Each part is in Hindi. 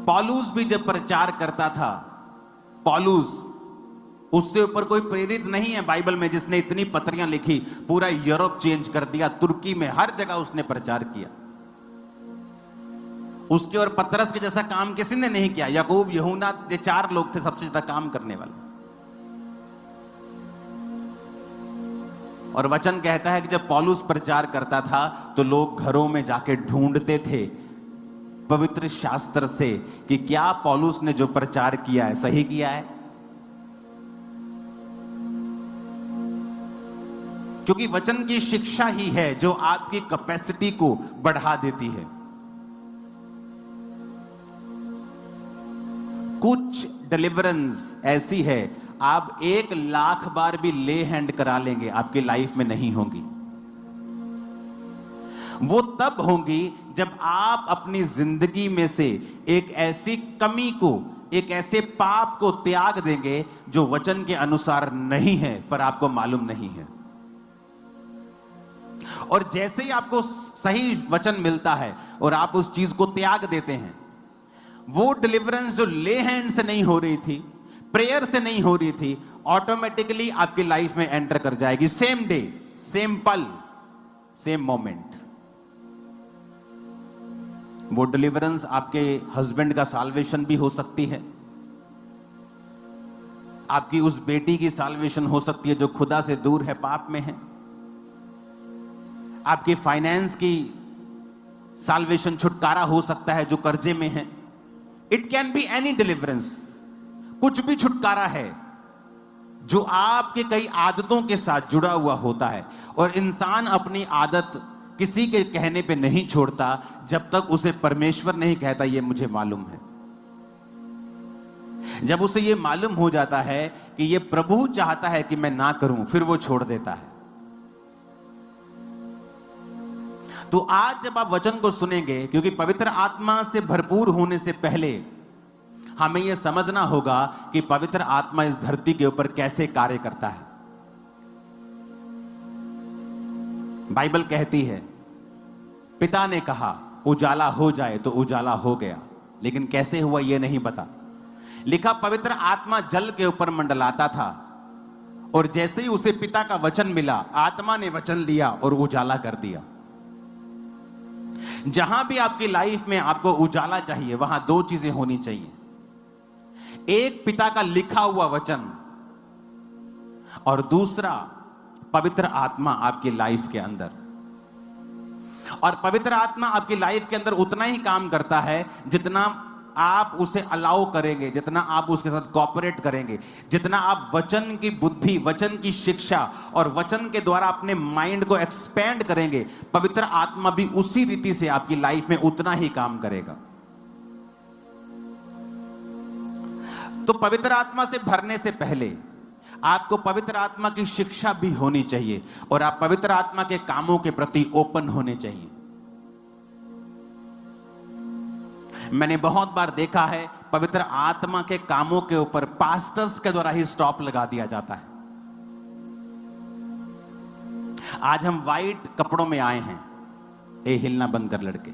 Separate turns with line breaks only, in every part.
पौलुस भी जब प्रचार करता था, पौलुस, उससे ऊपर कोई प्रेरित नहीं है बाइबल में जिसने इतनी पत्रियां लिखी। पूरा यूरोप चेंज कर दिया, तुर्की में हर जगह उसने प्रचार किया। उसके और पतरस के जैसा काम किसी ने नहीं किया। याकूब, यूहन्ना, ये 4 लोग थे सबसे ज्यादा काम करने वाले। और वचन कहता है कि जब पौलुस प्रचार करता था तो लोग घरों में जाके ढूंढते थे पवित्र शास्त्र से कि क्या पौलुस ने जो प्रचार किया है सही किया है, क्योंकि वचन की शिक्षा ही है जो आपकी कैपेसिटी को बढ़ा देती है। कुछ डिलीवरेंस ऐसी है, आप 1,00,000 बार भी ले हैंड करा लेंगे, आपकी लाइफ में नहीं होगी। वो तब होगी जब आप अपनी जिंदगी में से एक ऐसी कमी को, एक ऐसे पाप को त्याग देंगे जो वचन के अनुसार नहीं है पर आपको मालूम नहीं है। और जैसे ही आपको सही वचन मिलता है और आप उस चीज को त्याग देते हैं, वो डिलीवरेंस जो ले हैंड से नहीं हो रही थी, प्रेयर से नहीं हो रही थी, ऑटोमेटिकली आपकी लाइफ में एंटर कर जाएगी। सेम डे, सेम पल, सेम मोमेंट। वो डिलीवरेंस आपके हस्बैंड का साल्वेशन भी हो सकती है, आपकी उस बेटी की साल्वेशन हो सकती है जो खुदा से दूर है, पाप में है। आपकी फाइनेंस की साल्वेशन, छुटकारा हो सकता है जो कर्जे में है। It can be any deliverance, कुछ भी छुटकारा है जो आपके कई आदतों के साथ जुड़ा हुआ होता है। और इंसान अपनी आदत किसी के कहने पे नहीं छोड़ता जब तक उसे परमेश्वर नहीं कहता ये मुझे मालूम है। जब उसे ये मालूम हो जाता है कि ये प्रभु चाहता है कि मैं ना करूं, फिर वो छोड़ देता है। तो आज जब आप वचन को सुनेंगे, क्योंकि पवित्र आत्मा से भरपूर होने से पहले हमें यह समझना होगा कि पवित्र आत्मा इस धरती के ऊपर कैसे कार्य करता है। बाइबल कहती है, पिता ने कहा उजाला हो जाए तो उजाला हो गया, लेकिन कैसे हुआ यह नहीं पता। लिखा, पवित्र आत्मा जल के ऊपर मंडलाता था और जैसे ही उसे पिता का वचन मिला, आत्मा ने वचन लिया और उजाला कर दिया। जहां भी आपकी लाइफ में आपको उजाला चाहिए, वहां 2 चीजें होनी चाहिए। एक, पिता का लिखा हुआ वचन, और दूसरा, पवित्र आत्मा आपकी लाइफ के अंदर। और पवित्र आत्मा आपकी लाइफ के अंदर उतना ही काम करता है जितना आप उसे अलाउ करेंगे, जितना आप उसके साथ कोऑपरेट करेंगे, जितना आप वचन की बुद्धि, वचन की शिक्षा और वचन के द्वारा अपने माइंड को एक्सपेंड करेंगे, पवित्र आत्मा भी उसी रीति से आपकी लाइफ में उतना ही काम करेगा। तो पवित्र आत्मा से भरने से पहले आपको पवित्र आत्मा की शिक्षा भी होनी चाहिए और आप पवित्र आत्मा के कामों के प्रति ओपन होने चाहिए। मैंने बहुत बार देखा है, पवित्र आत्मा के कामों के ऊपर पास्टर्स के द्वारा ही स्टॉप लगा दिया जाता है। आज हम वाइट कपड़ों में आए हैं, ए हिलना बंद कर लड़के।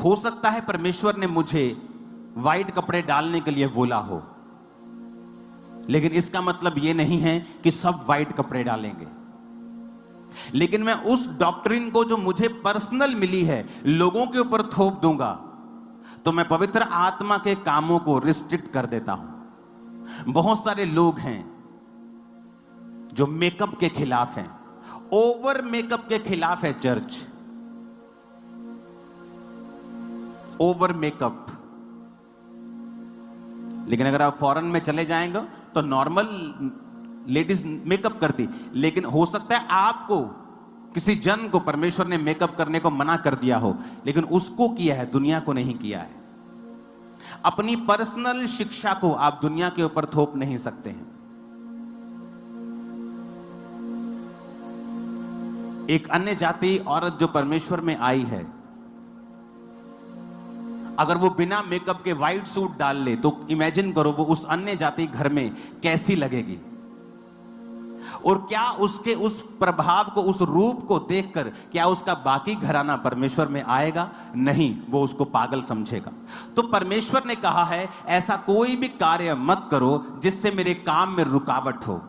हो सकता है परमेश्वर ने मुझे वाइट कपड़े डालने के लिए बोला हो, लेकिन इसका मतलब यह नहीं है कि सब वाइट कपड़े डालेंगे। लेकिन मैं उस डॉक्ट्रिन को जो मुझे पर्सनल मिली है लोगों के ऊपर थोप दूंगा, तो मैं पवित्र आत्मा के कामों को रिस्ट्रिक्ट कर देता हूं। बहुत सारे लोग हैं जो मेकअप के खिलाफ हैं, ओवर मेकअप के खिलाफ है चर्च। Over makeup. लेकिन अगर आप फॉरेन में चले जाएंगे तो नॉर्मल लेडीज मेकअप करती, लेकिन हो सकता है आपको किसी जन को परमेश्वर ने मेकअप करने को मना कर दिया हो, लेकिन उसको किया है, दुनिया को नहीं किया है। अपनी पर्सनल शिक्षा को आप दुनिया के ऊपर थोप नहीं सकते हैं। एक अन्य जाति औरत जो परमेश्वर में आई है, अगर वो बिना मेकअप के व्हाइट सूट डाल ले तो इमेजिन करो वो उस अन्य जाति घर में कैसी लगेगी। और क्या उसके उस प्रभाव को, उस रूप को देखकर क्या उसका बाकी घराना परमेश्वर में आएगा? नहीं, वो उसको पागल समझेगा। तो परमेश्वर ने कहा है ऐसा कोई भी कार्य मत करो जिससे मेरे काम में रुकावट हो।